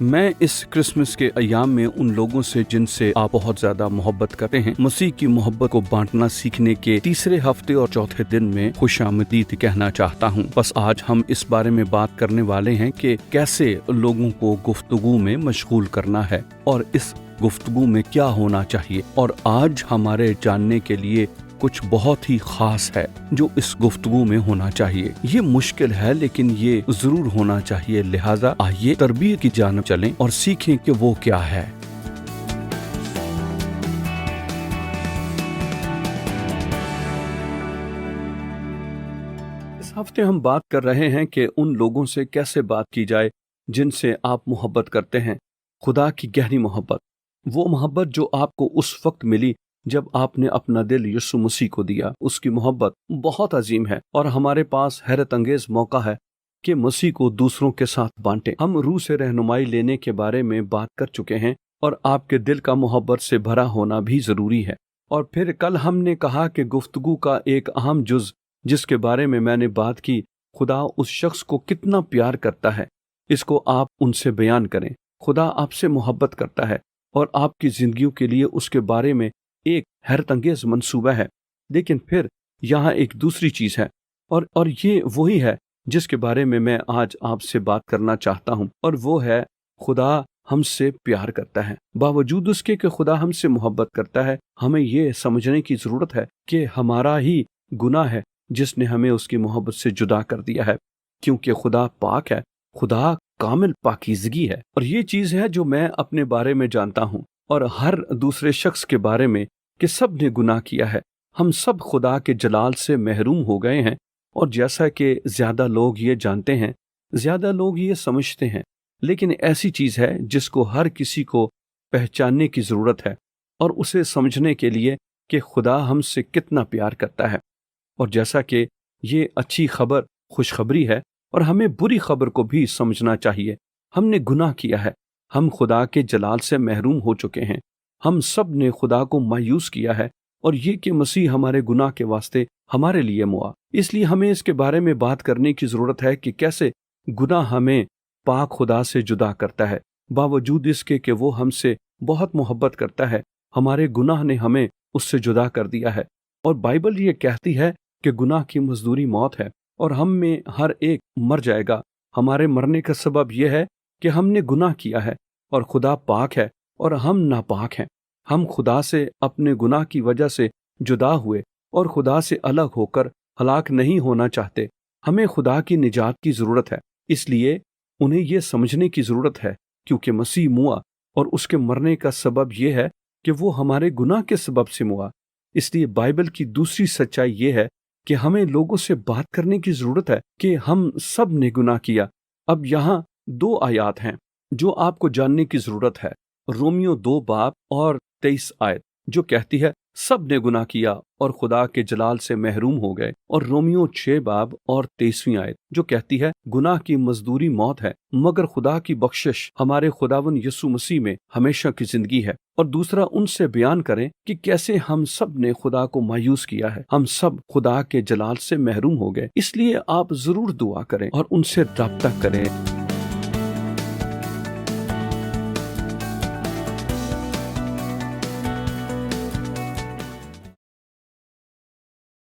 मैं इस क्रिसमस के अय्याम में उन लोगों से जिनसे आप बहुत ज्यादा मोहब्बत करते हैं, मसीह की मोहब्बत को बांटना सीखने के तीसरे हफ्ते और चौथे दिन में खुशामदीद कहना चाहता हूँ। बस आज हम इस बारे में बात करने वाले हैं कि कैसे लोगों को गुफ्तगू में मशगूल करना है और इस गुफ्तगू में क्या होना चाहिए। और आज हमारे जानने के लिए कुछ बहुत ही खास है जो इस गुफ्तगू में होना चाहिए। ये मुश्किल है लेकिन ये जरूर होना चाहिए, लिहाजा आइए तरबियत की जानिब चलें और सीखें कि वो क्या है। इस हफ्ते हम बात कर रहे हैं कि उन लोगों से कैसे बात की जाए जिनसे आप मोहब्बत करते हैं। खुदा की गहरी मोहब्बत, वो मोहब्बत जो आपको उस वक्त मिली जब आपने अपना दिल यीशु मसीह को दिया। उसकी मोहब्बत बहुत अजीम है और हमारे पास हैरत अंगेज मौका है कि मसीह को दूसरों के साथ बांटें। हम रूह से रहनुमाई लेने के बारे में बात कर चुके हैं और आपके दिल का मोहब्बत से भरा होना भी जरूरी है। और फिर कल हमने कहा कि गुफ्तगू का एक अहम जुज जिसके बारे में मैंने बात की, खुदा उस शख्स को कितना प्यार करता है, इसको आप उनसे बयान करें। खुदा आपसे मोहब्बत करता है और आपकी जिंदगियों के लिए उसके बारे में एक हैरत अंगेज मंसूबा है। लेकिन फिर यहाँ एक दूसरी चीज है और ये वही है जिसके बारे में मैं आज आपसे बात करना चाहता हूँ, और वो है खुदा हमसे प्यार करता है। बावजूद उसके कि खुदा हमसे मोहब्बत करता है, हमें ये समझने की जरूरत है कि हमारा ही गुनाह है जिसने हमें उसकी मोहब्बत से जुदा कर दिया है। क्योंकि खुदा पाक है, खुदा कामिल पाकीज़गी है। और ये चीज है जो मैं अपने बारे में जानता हूँ और हर दूसरे शख्स के बारे में कि सब ने गुनाह किया है। हम सब खुदा के जलाल से महरूम हो गए हैं। और जैसा कि ज्यादा लोग ये जानते हैं, ज्यादा लोग ये समझते हैं, लेकिन ऐसी चीज है जिसको हर किसी को पहचानने की जरूरत है और उसे समझने के लिए कि खुदा हमसे कितना प्यार करता है। और जैसा कि ये अच्छी खबर खुशखबरी है और हमें बुरी खबर को भी समझना चाहिए। हमने गुनाह किया है, हम खुदा के जलाल से महरूम हो चुके हैं। हम सब ने खुदा को मायूस किया है और ये कि मसीह हमारे गुनाह के वास्ते हमारे लिए मुआ। इसलिए हमें इसके बारे में बात करने की जरूरत है कि कैसे गुनाह हमें पाक खुदा से जुदा करता है। बावजूद इसके कि वो हमसे बहुत मोहब्बत करता है, हमारे गुनाह ने हमें उससे जुदा कर दिया है। और बाइबल ये कहती है कि गुनाह की मजदूरी मौत है और हम में हर एक मर जाएगा। हमारे मरने का सबब यह है कि हमने गुनाह किया है और खुदा पाक है और हम नापाक हैं। हम खुदा से अपने गुनाह की वजह से जुदा हुए और खुदा से अलग होकर हलाक नहीं होना चाहते। हमें खुदा की निजात की जरूरत है, इसलिए उन्हें यह समझने की जरूरत है क्योंकि मसीह मुआ और उसके मरने का सबब यह है कि वो हमारे गुनाह के सबब से मुआ। इसलिए बाइबल की दूसरी सच्चाई यह है कि हमें लोगों से बात करने की जरूरत है कि हम सब ने गुनाह किया। अब यहाँ 2 आयत हैं जो आपको जानने की जरूरत है। रोमियो 2 बाब और 23 आयत जो कहती है सब ने गुनाह किया और खुदा के जलाल से महरूम हो गए। और रोमियो 6 बाब और 23वीं आयत जो कहती है गुनाह की मजदूरी मौत है मगर खुदा की बख्शिश हमारे खुदावन यीशु मसीह में हमेशा की जिंदगी है। और दूसरा उनसे बयान करें कि कैसे हम सब ने खुदा को मायूस किया है, हम सब खुदा के जलाल से महरूम हो गए। इसलिए आप जरूर दुआ करें और उनसे राब्ता करें।